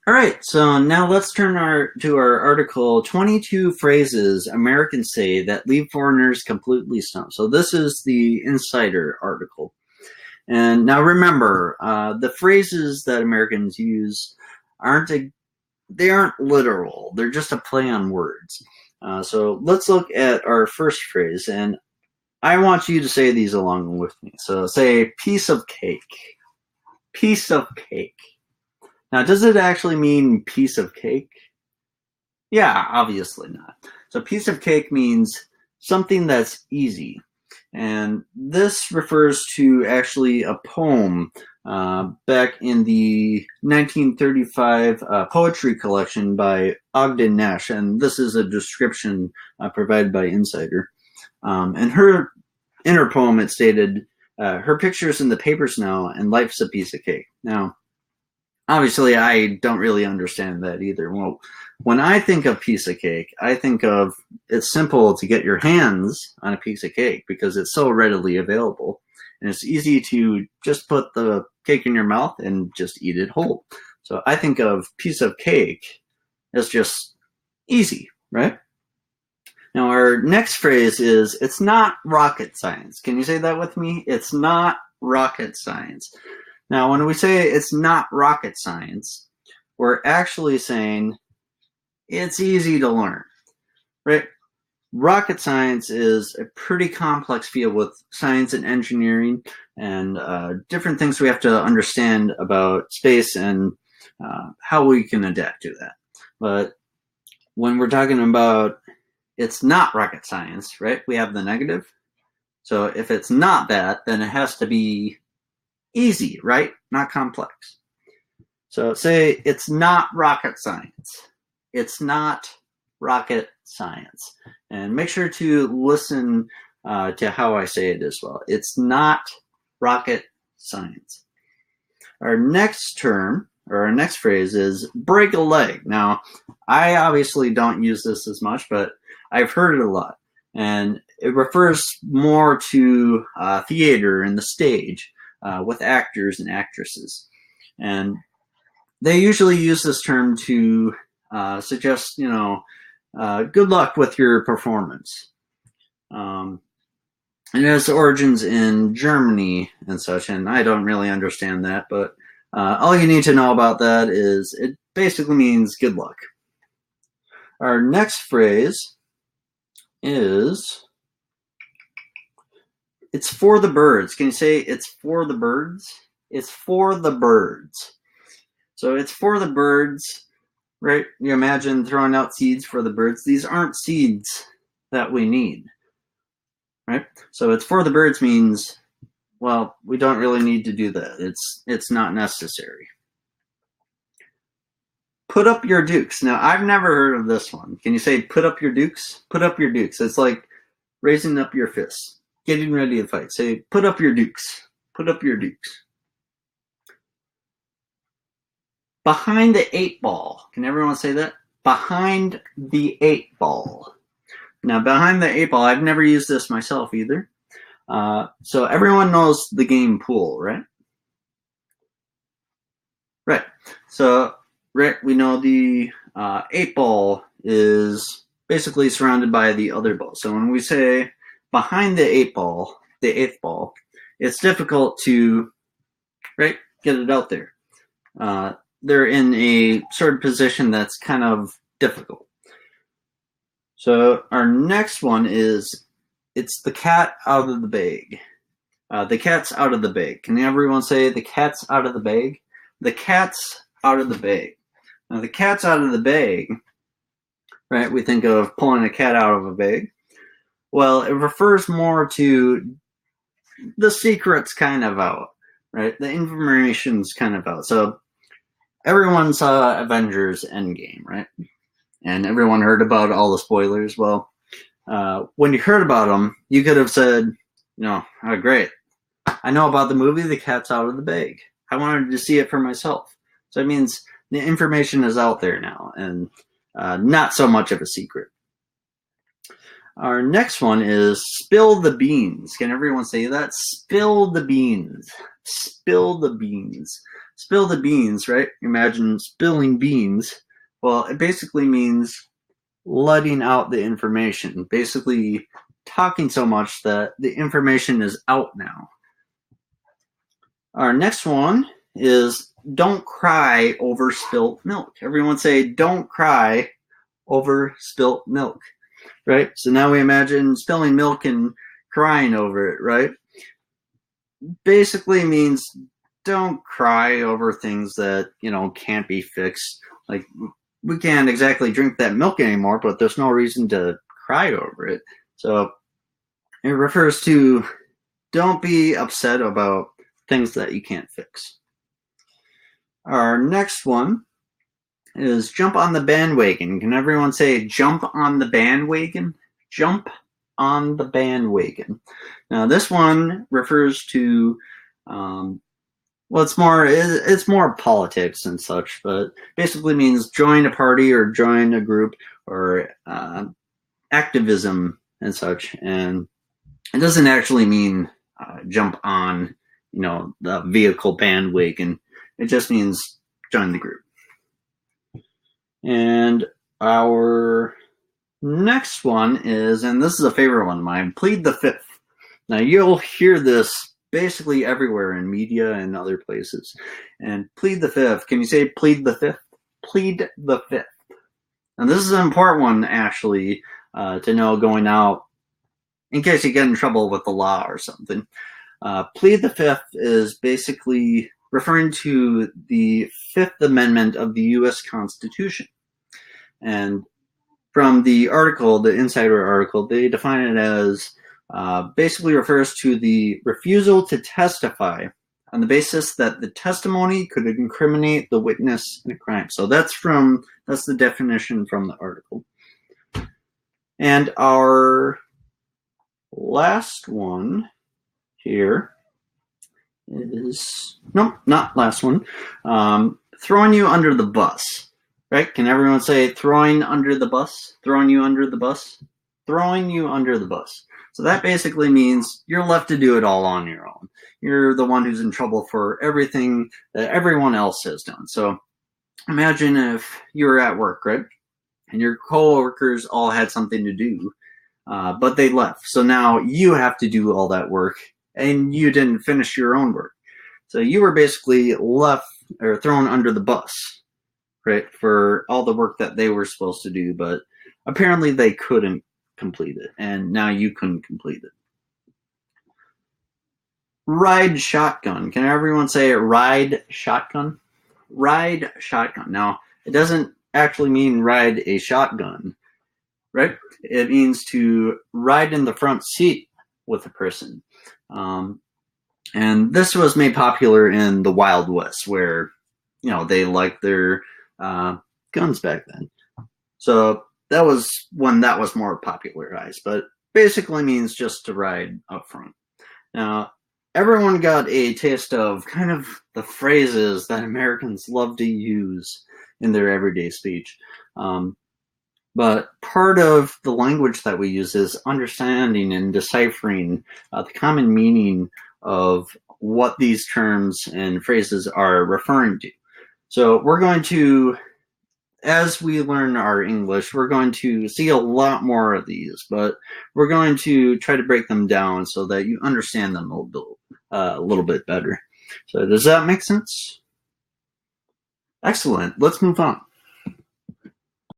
All right, so now let's turn to our article 22 phrases Americans say that leave foreigners completely stumped. So this is the Insider article. And now remember, the phrases that Americans use aren't they aren't literal. They're just a play on words. So let's look at our first phrase, and I want you to say these along with me. So say piece of cake. Piece of cake. Now, does it actually mean piece of cake? Yeah, obviously not. So piece of cake means something that's easy. And this refers to actually a poem back in the 1935 poetry collection by Ogden Nash. And this is a description provided by Insider. In her poem, it stated, her picture's in the papers now, and life's a piece of cake. Now, obviously, I don't really understand that either. Well, when I think of piece of cake, I think of it's simple to get your hands on a piece of cake because it's so readily available. And it's easy to just put the cake in your mouth and just eat it whole. So I think of piece of cake as just easy, right? Now, our next phrase is, it's not rocket science. Can you say that with me? It's not rocket science. Now, when we say it's not rocket science, we're actually saying it's easy to learn, right? Rocket science is a pretty complex field with science and engineering and different things we have to understand about space and how we can adapt to that. But when we're talking about it's not rocket science, right? We have the negative. So if it's not that, then it has to be easy, right? Not complex. So say it's not rocket science. It's not rocket science. And make sure to listen to how I say it as well. It's not rocket science. Our next term, or our next phrase is break a leg. Now, I obviously don't use this as much, but I've heard it a lot. And it refers more to theater and the stage with actors and actresses. And they usually use this term to suggest, good luck with your performance. It has origins in Germany and such, and I don't really understand that, but all you need to know about that is it basically means good luck. Our next phrase is, it's for the birds. Can you say it's for the birds? It's for the birds. So it's for the birds, right? You imagine throwing out seeds for the birds. These aren't seeds that we need, right? So it's for the birds means, well, we don't really need to do that. It's not necessary. Put up your dukes. Now, I've never heard of this one. Can you say put up your dukes? Put up your dukes. It's like raising up your fists, getting ready to fight. Say, put up your dukes. Put up your dukes. Behind the eight ball. Can everyone say that? Behind the eight ball. Now, behind the eight ball, I've never used this myself either. So everyone knows the game pool, right? Right. So, right, we know the eight ball is basically surrounded by the other ball. So when we say behind the eighth ball, it's difficult to, right, get it out there. They're in a sort of position that's kind of difficult. So our next one is, it's the cat out of the bag. The cat's out of the bag. Can everyone say the cat's out of the bag? The cat's out of the bag. Now the cat's out of the bag, right? We think of pulling a cat out of a bag. Well, it refers more to the secret's kind of out, right? The information's kind of out. So everyone saw Avengers Endgame, right? And everyone heard about all the spoilers. Well, when you heard about them, you could have said, oh, great. I know about the movie, The Cat's Out of the Bag. I wanted to see it for myself. So it means the information is out there now and not so much of a secret. Our next one is spill the beans. Can everyone say that? Spill the beans. Spill the beans. spill the beans, right? Imagine spilling beans. Well, it basically means letting out the information, basically talking so much that the information is out now. Our next one is don't cry over spilt milk. Everyone say, don't cry over spilt milk, right? So now we imagine spilling milk and crying over it, right? Basically means don't cry over things that, can't be fixed. Like, we can't exactly drink that milk anymore, but there's no reason to cry over it. So it refers to don't be upset about things that you can't fix. Our next one is jump on the bandwagon. Can everyone say jump on the bandwagon? Jump on the bandwagon. Now this one refers to it's more politics and such, but basically means join a party or join a group or activism and such. And it doesn't actually mean jump on, the vehicle bandwagon. It just means join the group. And our next one is, and this is a favorite one of mine, plead the fifth. Now you'll hear this basically everywhere in media and other places. And plead the fifth. Can you say plead the fifth? Plead the fifth. And this is an important one, actually, to know going out in case you get in trouble with the law or something. Plead the fifth is basically referring to the Fifth Amendment of the U.S. Constitution. And from the article, the Insider article, they define it as basically refers to the refusal to testify on the basis that the testimony could incriminate the witness in a crime. So that's the definition from the article. And our last one here is, nope, not last one, throwing you under the bus, right? Can everyone say throwing under the bus? Throwing you under the bus? Throwing you under the bus. So that basically means you're left to do it all on your own. You're the one who's in trouble for everything that everyone else has done. So imagine if you were at work, right? And your coworkers all had something to do, but they left. So now you have to do all that work, and you didn't finish your own work. So you were basically left or thrown under the bus, right, for all the work that they were supposed to do, but apparently they couldn't complete it, and now you couldn't complete it. Ride shotgun. Can everyone say ride shotgun? Ride shotgun. Now, it doesn't actually mean ride a shotgun, right? It means to ride in the front seat with a person. And this was made popular in the Wild West, where, they liked their guns back then. So that was when that was more popularized, but basically means just to ride up front. Now, everyone got a taste of kind of the phrases that Americans love to use in their everyday speech. But part of the language that we use is understanding and deciphering the common meaning of what these terms and phrases are referring to. So we're going to, as we learn our English, we're going to see a lot more of these, but we're going to try to break them down so that you understand them a little bit better. So does that make sense? Excellent. Let's move on.